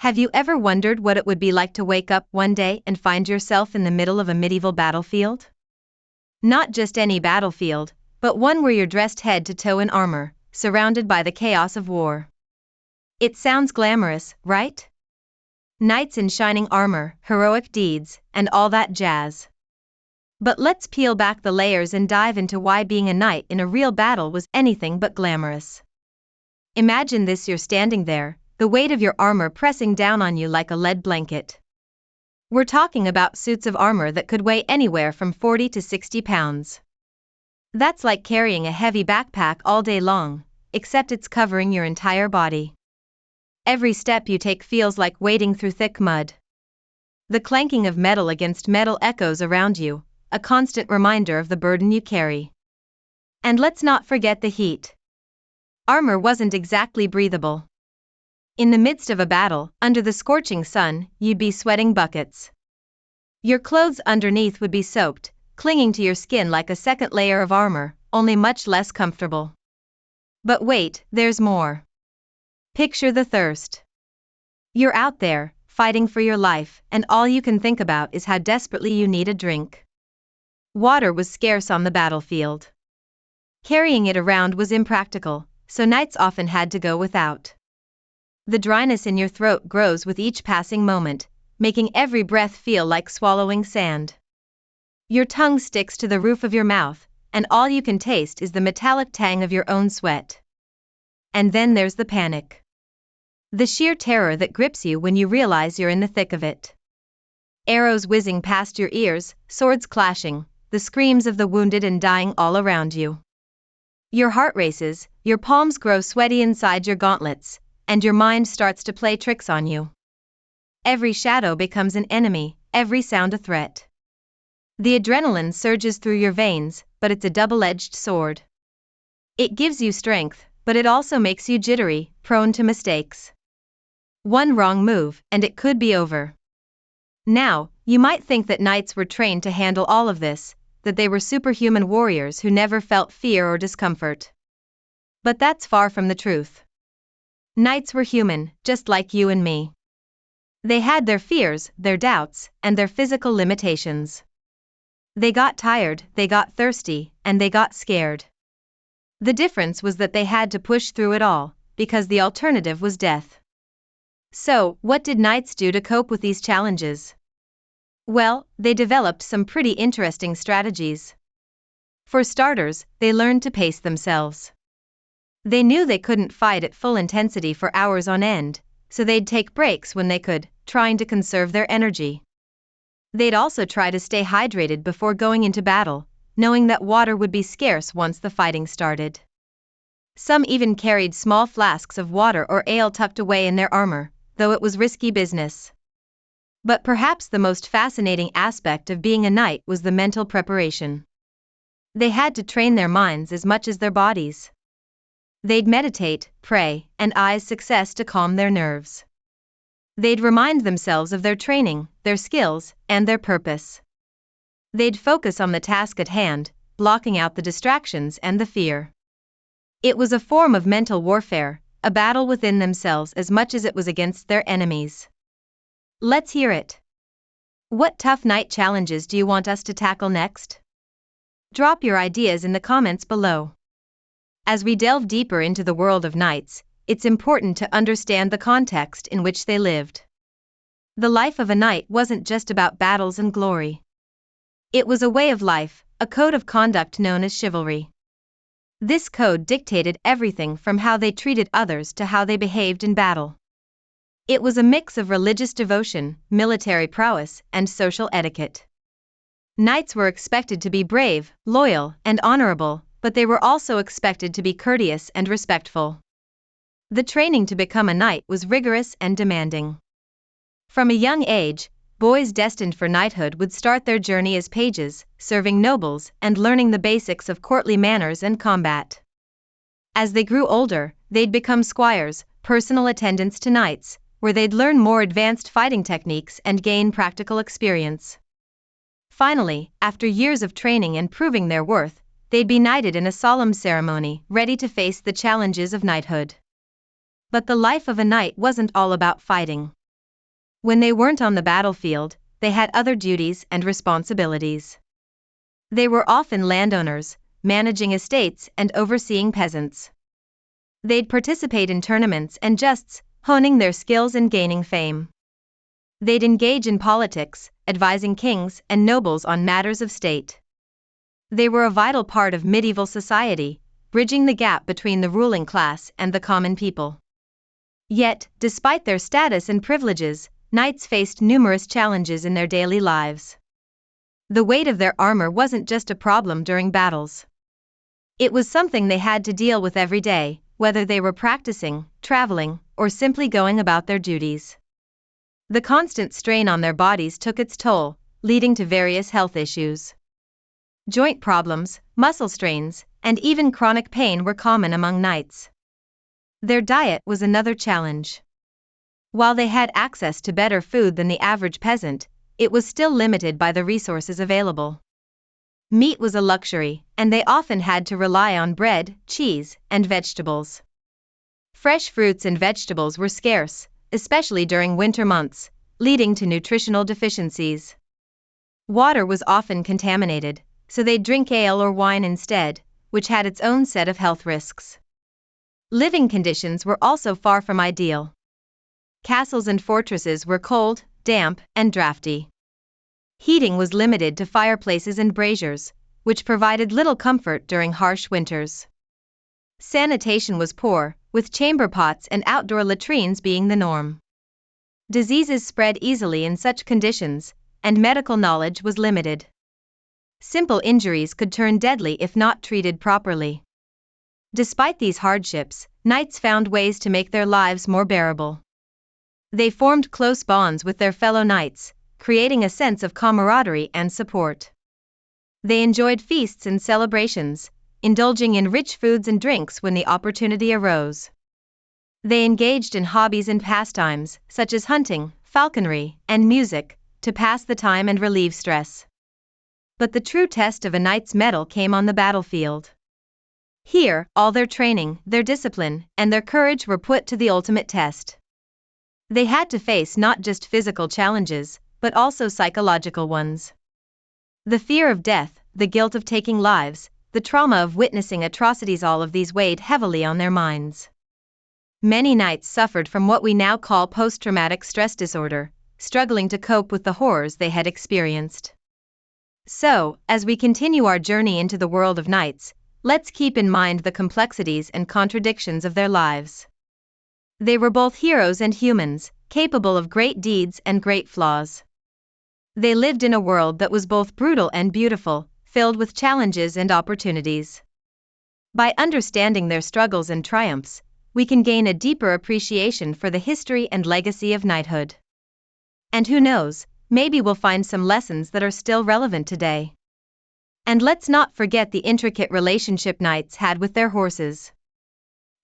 Have you ever wondered what it would be like to wake up one day and find yourself in the middle of a medieval battlefield? Not just any battlefield, but one where you're dressed head to toe in armor, surrounded by the chaos of war. It sounds glamorous, right? Knights in shining armor, heroic deeds, and all that jazz. But let's peel back the layers and dive into why being a knight in a real battle was anything but glamorous. Imagine this: you're standing there, the weight of your armor pressing down on you like a lead blanket. We're talking about suits of armor that could weigh anywhere from 40 to 60 pounds. That's like carrying a heavy backpack all day long, except it's covering your entire body. Every step you take feels like wading through thick mud. The clanking of metal against metal echoes around you, a constant reminder of the burden you carry. And let's not forget the heat. Armor wasn't exactly breathable. In the midst of a battle, under the scorching sun, you'd be sweating buckets. Your clothes underneath would be soaked, clinging to your skin like a second layer of armor, only much less comfortable. But wait, there's more. Picture the thirst. You're out there, fighting for your life, and all you can think about is how desperately you need a drink. Water was scarce on the battlefield. Carrying it around was impractical, so knights often had to go without. The dryness in your throat grows with each passing moment, making every breath feel like swallowing sand. Your tongue sticks to the roof of your mouth, and all you can taste is the metallic tang of your own sweat. And then there's the panic. The sheer terror that grips you when you realize you're in the thick of it. Arrows whizzing past your ears, swords clashing, the screams of the wounded and dying all around you. Your heart races, your palms grow sweaty inside your gauntlets, and your mind starts to play tricks on you. Every shadow becomes an enemy, every sound a threat. The adrenaline surges through your veins, but it's a double-edged sword. It gives you strength, but it also makes you jittery, prone to mistakes. One wrong move, and it could be over. Now, you might think that knights were trained to handle all of this, that they were superhuman warriors who never felt fear or discomfort. But that's far from the truth. Knights were human, just like you and me. They had their fears, their doubts, and their physical limitations. They got tired, they got thirsty, and they got scared. The difference was that they had to push through it all, because the alternative was death. So, what did knights do to cope with these challenges? Well, they developed some pretty interesting strategies. For starters, they learned to pace themselves. They knew they couldn't fight at full intensity for hours on end, so they'd take breaks when they could, trying to conserve their energy. They'd also try to stay hydrated before going into battle, knowing that water would be scarce once the fighting started. Some even carried small flasks of water or ale tucked away in their armor, though it was risky business. But perhaps the most fascinating aspect of being a knight was the mental preparation. They had to train their minds as much as their bodies. They'd meditate, pray, and eyes success to calm their nerves. They'd remind themselves of their training, their skills, and their purpose. They'd focus on the task at hand, blocking out the distractions and the fear. It was a form of mental warfare, a battle within themselves as much as it was against their enemies. Let's hear it. What tough knight challenges do you want us to tackle next? Drop your ideas in the comments below. As we delve deeper into the world of knights, it's important to understand the context in which they lived. The life of a knight wasn't just about battles and glory. It was a way of life, a code of conduct known as chivalry. This code dictated everything from how they treated others to how they behaved in battle. It was a mix of religious devotion, military prowess, and social etiquette. Knights were expected to be brave, loyal, and honorable, but they were also expected to be courteous and respectful. The training to become a knight was rigorous and demanding. From a young age, boys destined for knighthood would start their journey as pages, serving nobles and learning the basics of courtly manners and combat. As they grew older, they'd become squires, personal attendants to knights, where they'd learn more advanced fighting techniques and gain practical experience. Finally, after years of training and proving their worth, they'd be knighted in a solemn ceremony, ready to face the challenges of knighthood. But the life of a knight wasn't all about fighting. When they weren't on the battlefield, they had other duties and responsibilities. They were often landowners, managing estates and overseeing peasants. They'd participate in tournaments and justs, honing their skills and gaining fame. They'd engage in politics, advising kings and nobles on matters of state. They were a vital part of medieval society, bridging the gap between the ruling class and the common people. Yet, despite their status and privileges, knights faced numerous challenges in their daily lives. The weight of their armor wasn't just a problem during battles. It was something they had to deal with every day, whether they were practicing, traveling, or simply going about their duties. The constant strain on their bodies took its toll, leading to various health issues. Joint problems, muscle strains, and even chronic pain were common among knights. Their diet was another challenge. While they had access to better food than the average peasant, it was still limited by the resources available. Meat was a luxury, and they often had to rely on bread, cheese, and vegetables. Fresh fruits and vegetables were scarce, especially during winter months, leading to nutritional deficiencies. Water was often contaminated, so they'd drink ale or wine instead, which had its own set of health risks. Living conditions were also far from ideal. Castles and fortresses were cold, damp, and drafty. Heating was limited to fireplaces and braziers, which provided little comfort during harsh winters. Sanitation was poor, with chamber pots and outdoor latrines being the norm. Diseases spread easily in such conditions, and medical knowledge was limited. Simple injuries could turn deadly if not treated properly. Despite these hardships, knights found ways to make their lives more bearable. They formed close bonds with their fellow knights, creating a sense of camaraderie and support. They enjoyed feasts and celebrations, indulging in rich foods and drinks when the opportunity arose. They engaged in hobbies and pastimes, such as hunting, falconry, and music, to pass the time and relieve stress. But the true test of a knight's mettle came on the battlefield. Here, all their training, their discipline, and their courage were put to the ultimate test. They had to face not just physical challenges, but also psychological ones. The fear of death, the guilt of taking lives, the trauma of witnessing atrocities, all of these weighed heavily on their minds. Many knights suffered from what we now call post-traumatic stress disorder, struggling to cope with the horrors they had experienced. So, as we continue our journey into the world of knights, let's keep in mind the complexities and contradictions of their lives. They were both heroes and humans, capable of great deeds and great flaws. They lived in a world that was both brutal and beautiful, filled with challenges and opportunities. By understanding their struggles and triumphs, we can gain a deeper appreciation for the history and legacy of knighthood. And who knows, maybe we'll find some lessons that are still relevant today. And let's not forget the intricate relationship knights had with their horses.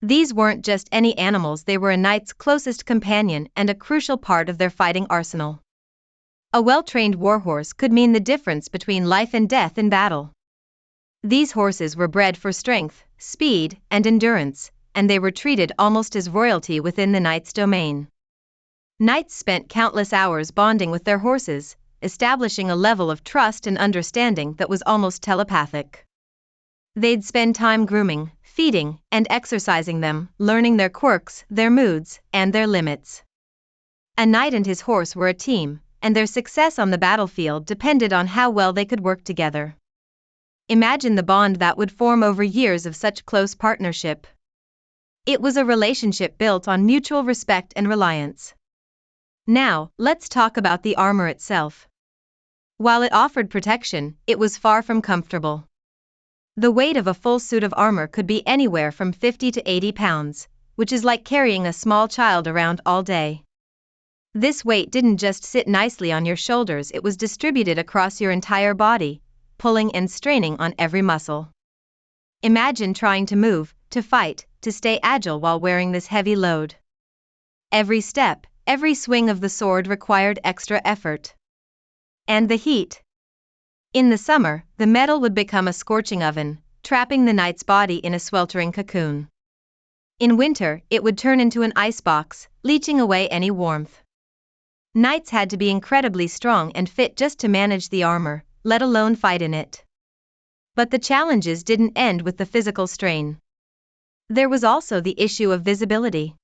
These weren't just any animals, they were a knight's closest companion and a crucial part of their fighting arsenal. A well-trained warhorse could mean the difference between life and death in battle. These horses were bred for strength, speed, and endurance, and they were treated almost as royalty within the knight's domain. Knights spent countless hours bonding with their horses, establishing a level of trust and understanding that was almost telepathic. They'd spend time grooming, feeding, and exercising them, learning their quirks, their moods, and their limits. A knight and his horse were a team, and their success on the battlefield depended on how well they could work together. Imagine the bond that would form over years of such close partnership. It was a relationship built on mutual respect and reliance. Now, let's talk about the armor itself. While it offered protection, it was far from comfortable. The weight of a full suit of armor could be anywhere from 50 to 80 pounds, which is like carrying a small child around all day. This weight didn't just sit nicely on your shoulders, it was distributed across your entire body, pulling and straining on every muscle. Imagine trying to move, to fight, to stay agile while wearing this heavy load. Every step, every swing of the sword required extra effort. And the heat. In the summer, the metal would become a scorching oven, trapping the knight's body in a sweltering cocoon. In winter, it would turn into an icebox, leaching away any warmth. Knights had to be incredibly strong and fit just to manage the armor, let alone fight in it. But the challenges didn't end with the physical strain. There was also the issue of visibility.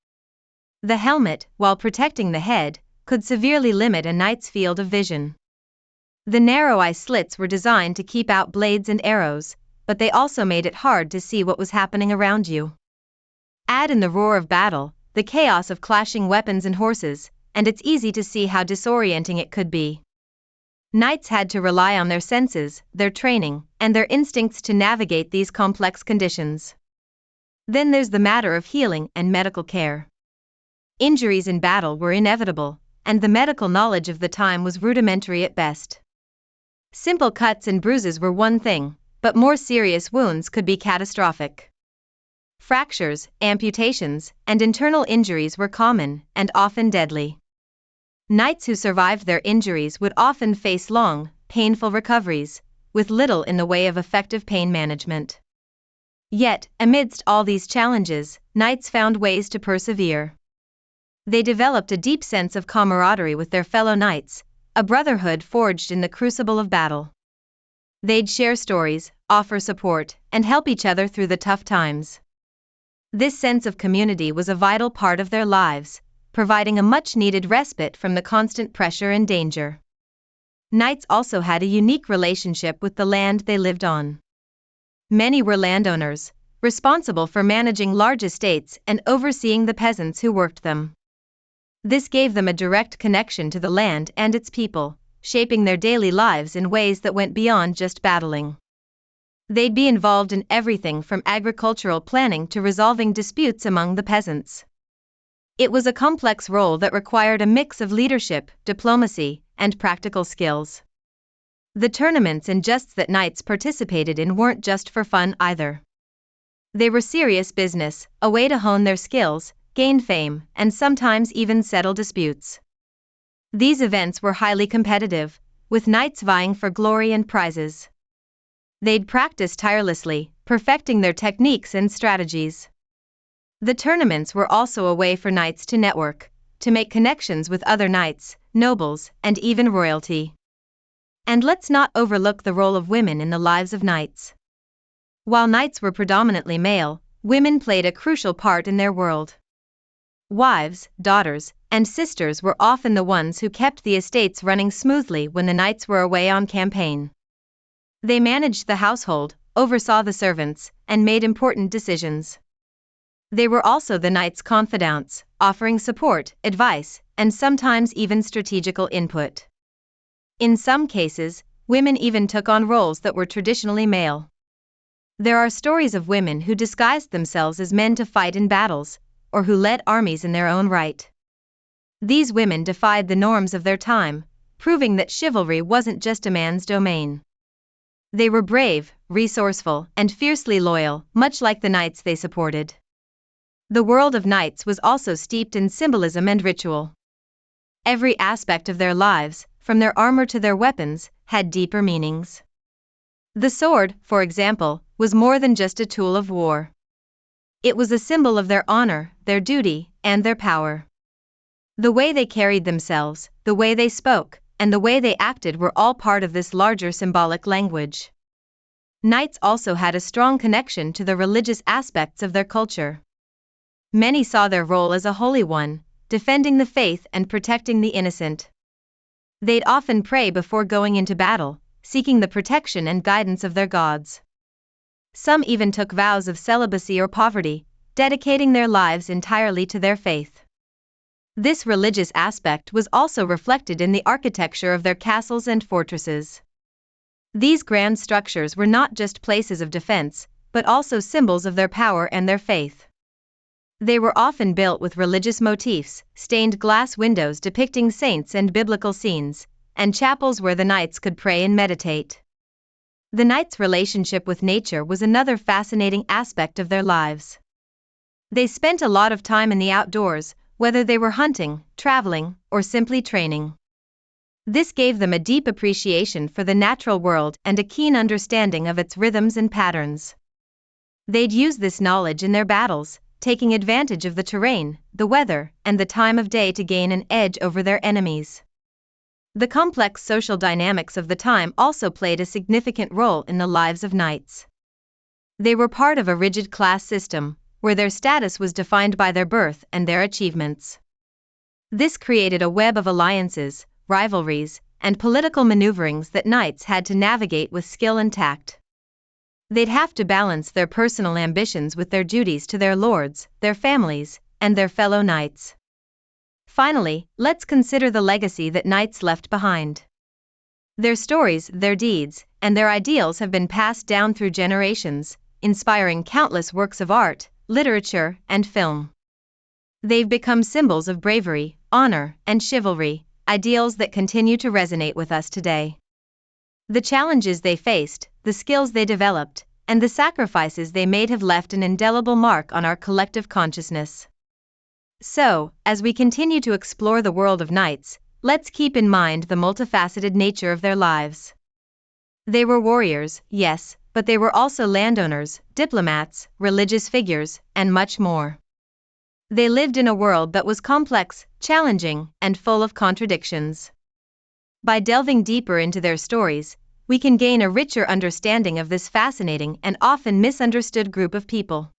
The helmet, while protecting the head, could severely limit a knight's field of vision. The narrow eye slits were designed to keep out blades and arrows, but they also made it hard to see what was happening around you. Add in the roar of battle, the chaos of clashing weapons and horses, and it's easy to see how disorienting it could be. Knights had to rely on their senses, their training, and their instincts to navigate these complex conditions. Then there's the matter of healing and medical care. Injuries in battle were inevitable, and the medical knowledge of the time was rudimentary at best. Simple cuts and bruises were one thing, but more serious wounds could be catastrophic. Fractures, amputations, and internal injuries were common, and often deadly. Knights who survived their injuries would often face long, painful recoveries, with little in the way of effective pain management. Yet, amidst all these challenges, knights found ways to persevere. They developed a deep sense of camaraderie with their fellow knights, a brotherhood forged in the crucible of battle. They'd share stories, offer support, and help each other through the tough times. This sense of community was a vital part of their lives, providing a much-needed respite from the constant pressure and danger. Knights also had a unique relationship with the land they lived on. Many were landowners, responsible for managing large estates and overseeing the peasants who worked them. This gave them a direct connection to the land and its people, shaping their daily lives in ways that went beyond just battling. They'd be involved in everything from agricultural planning to resolving disputes among the peasants. It was a complex role that required a mix of leadership, diplomacy, and practical skills. The tournaments and justs that knights participated in weren't just for fun either. They were serious business, a way to hone their skills, gain fame, and sometimes even settle disputes. These events were highly competitive, with knights vying for glory and prizes. They'd practice tirelessly, perfecting their techniques and strategies. The tournaments were also a way for knights to network, to make connections with other knights, nobles, and even royalty. And let's not overlook the role of women in the lives of knights. While knights were predominantly male, women played a crucial part in their world. Wives, daughters, and sisters were often the ones who kept the estates running smoothly when the knights were away on campaign. They managed the household, oversaw the servants, and made important decisions. They were also the knights' confidants, offering support, advice, and sometimes even strategical input. In some cases, women even took on roles that were traditionally male. There are stories of women who disguised themselves as men to fight in battles, or who led armies in their own right. These women defied the norms of their time, proving that chivalry wasn't just a man's domain. They were brave, resourceful, and fiercely loyal, much like the knights they supported. The world of knights was also steeped in symbolism and ritual. Every aspect of their lives, from their armor to their weapons, had deeper meanings. The sword, for example, was more than just a tool of war. It was a symbol of their honor, their duty, and their power. The way they carried themselves, the way they spoke, and the way they acted were all part of this larger symbolic language. Knights also had a strong connection to the religious aspects of their culture. Many saw their role as a holy one, defending the faith and protecting the innocent. They'd often pray before going into battle, seeking the protection and guidance of their gods. Some even took vows of celibacy or poverty, dedicating their lives entirely to their faith. This religious aspect was also reflected in the architecture of their castles and fortresses. These grand structures were not just places of defense, but also symbols of their power and their faith. They were often built with religious motifs, stained glass windows depicting saints and biblical scenes, and chapels where the knights could pray and meditate. The knights' relationship with nature was another fascinating aspect of their lives. They spent a lot of time in the outdoors, whether they were hunting, traveling, or simply training. This gave them a deep appreciation for the natural world and a keen understanding of its rhythms and patterns. They'd use this knowledge in their battles, taking advantage of the terrain, the weather, and the time of day to gain an edge over their enemies. The complex social dynamics of the time also played a significant role in the lives of knights. They were part of a rigid class system, where their status was defined by their birth and their achievements. This created a web of alliances, rivalries, and political maneuverings that knights had to navigate with skill and tact. They'd have to balance their personal ambitions with their duties to their lords, their families, and their fellow knights. Finally, let's consider the legacy that knights left behind. Their stories, their deeds, and their ideals have been passed down through generations, inspiring countless works of art, literature, and film. They've become symbols of bravery, honor, and chivalry, ideals that continue to resonate with us today. The challenges they faced, the skills they developed, and the sacrifices they made have left an indelible mark on our collective consciousness. So, as we continue to explore the world of knights, let's keep in mind the multifaceted nature of their lives. They were warriors, yes, but they were also landowners, diplomats, religious figures, and much more. They lived in a world that was complex, challenging, and full of contradictions. By delving deeper into their stories, we can gain a richer understanding of this fascinating and often misunderstood group of people.